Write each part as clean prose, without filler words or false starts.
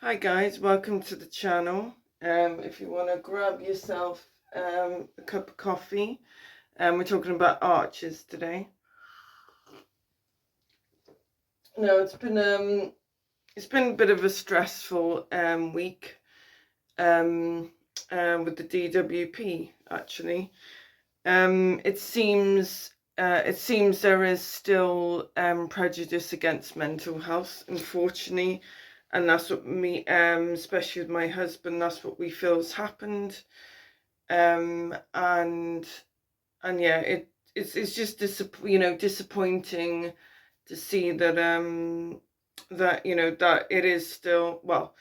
Hi guys, welcome to the channel. If you want to grab yourself a cup of coffee, we're talking about arches today. No, it's been a bit of a stressful week with the DWP actually. It seems there is still prejudice against mental health, unfortunately. And that's what especially with my husband, that's what we feel has happened. And yeah, it's just disappointing to see that that it is still, well,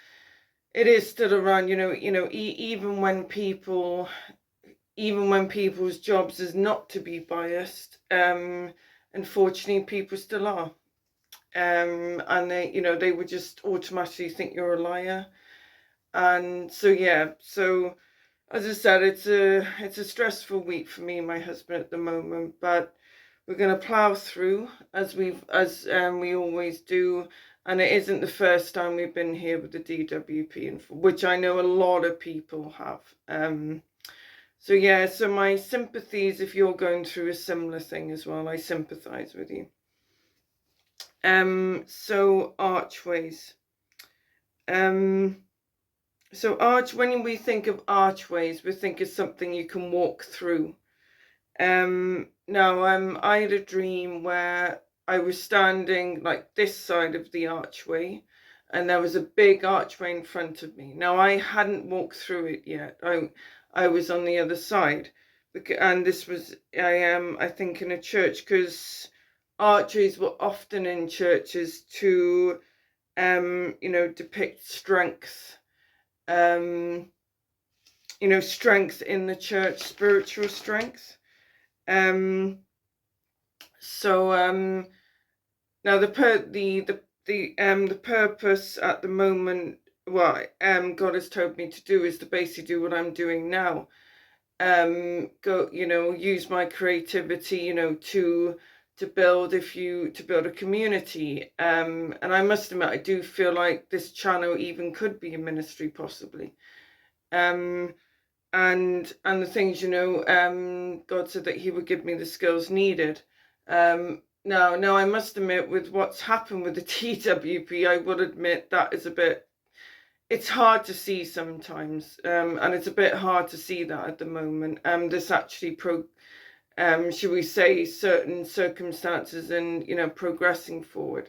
it is still around. Even when people's jobs is not to be biased, unfortunately, people still are. And they would just automatically think you're a liar. And so yeah, so as I said, it's a stressful week for me and my husband at the moment, but we're going to plow through as we always do. And it isn't the first time we've been here with the DWP, which I know a lot of people have. So yeah, so my sympathies if you're going through a similar thing as well. I sympathize with you. So archways. So when we think of archways, we think of something you can walk through. Now, I had a dream where I was standing like this side of the archway, and there was a big archway in front of me. Now, I hadn't walked through it yet. I was on the other side, and this was I think in a church, because archways were often in churches to depict strength. Strength in the church, spiritual strength. So now the purpose at the moment, what God has told me to do, is to basically do what I'm doing now. Use my creativity, to build a community. And I must admit, I do feel like this channel even could be a ministry, possibly. And the things, God said that he would give me the skills needed. Now I must admit, with what's happened with the TWP, I would admit that is it's hard to see sometimes, and it's a bit hard to see that at the moment. This actually should we say, certain circumstances and progressing forward.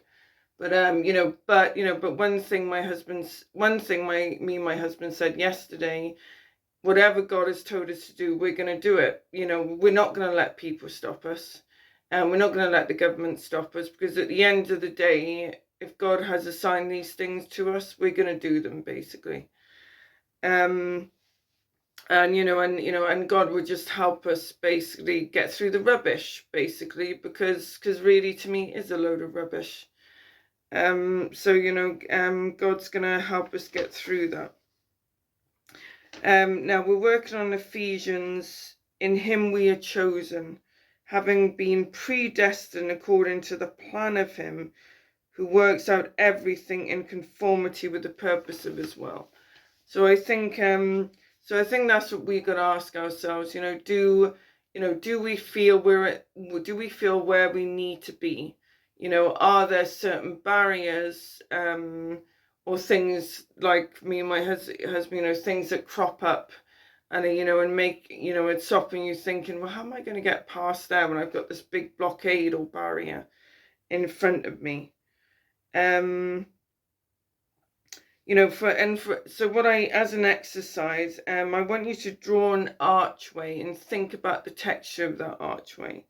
But one thing my husband said yesterday: whatever God has told us to do, we're going to do it. We're not going to let people stop us, and we're not going to let the government stop us, because at the end of the day, if God has assigned these things to us, we're going to do them, basically. And God would just help us basically get through the rubbish, basically, because really, to me, it is a load of rubbish. So God's going to help us get through that. Now we're working on Ephesians. In him we are chosen, having been predestined according to the plan of him who works out everything in conformity with the purpose of his will. So I think that's what we got to ask ourselves. Do we feel where we need to be? Are there certain barriers, or things like me and my husband, things that crop up, and and make it's stopping you thinking, well, how am I going to get past there when I've got this big blockade or barrier in front of me? So what as an exercise, I want you to draw an archway and think about the texture of that archway.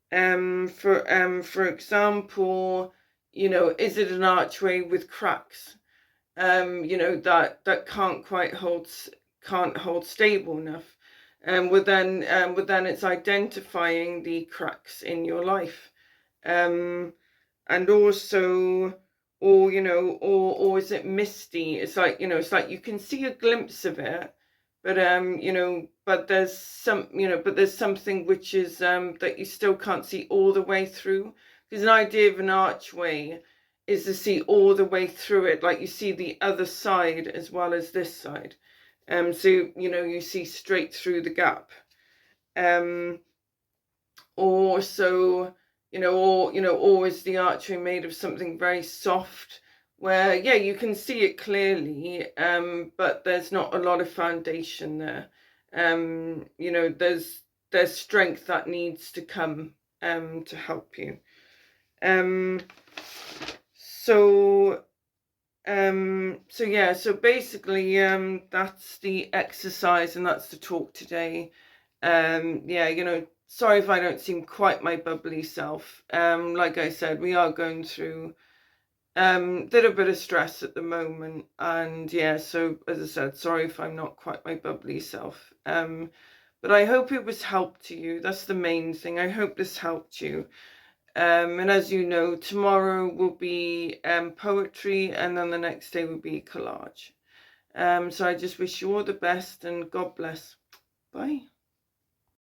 For example, is it an archway with cracks? That can't hold stable enough. But then it's identifying the cracks in your life. And also, or is it misty? It's like you can see a glimpse of it, but but there's something which is that you still can't see all the way through. Because an idea of an archway is to see all the way through it, like you see the other side as well as this side. So you see straight through the gap. Or so, or is the archery made of something very soft, where yeah, you can see it clearly, but there's not a lot of foundation there. There's strength that needs to come to help you. So yeah, so basically that's the exercise and that's the talk today. Yeah, sorry if I don't seem quite my bubbly self. Like I said, we are going through little bit of stress at the moment, and yeah, so as I said, sorry if I'm not quite my bubbly self. But I hope it was help to you. That's the main thing. I hope this helped you. And as you know, tomorrow will be poetry, and then the next day will be collage. So I just wish you all the best, and God bless. Bye.